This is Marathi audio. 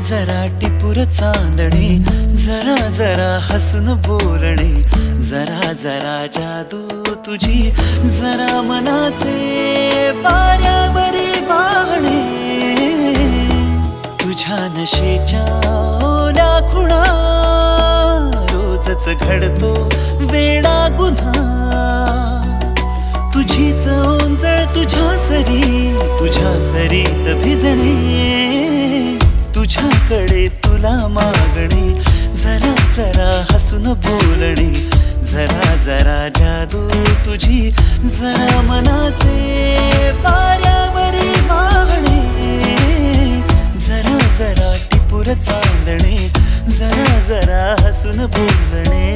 जरा टिपूर चांदणे, जरा जरा हसून बोलणे, जरा जरा जादू तुझी, जरा मनाचे वाऱ्यावरी वाहणे, तुझ्या नशेच्या ओल्या खुणा, रोजच घडतो वेडा गुन्हा, तुझीच ओंजळ तुझ्या सरीत भिजणे, तुझ्याकडे तुला मागणे, जरा जरा हसून बोलणे, जरा जरा जादू तुझी, जरा मनाचे वाऱ्यावरी वाहणे, जरा जरा टिपूर चांदणे, जरा जरा हसून बोलणे.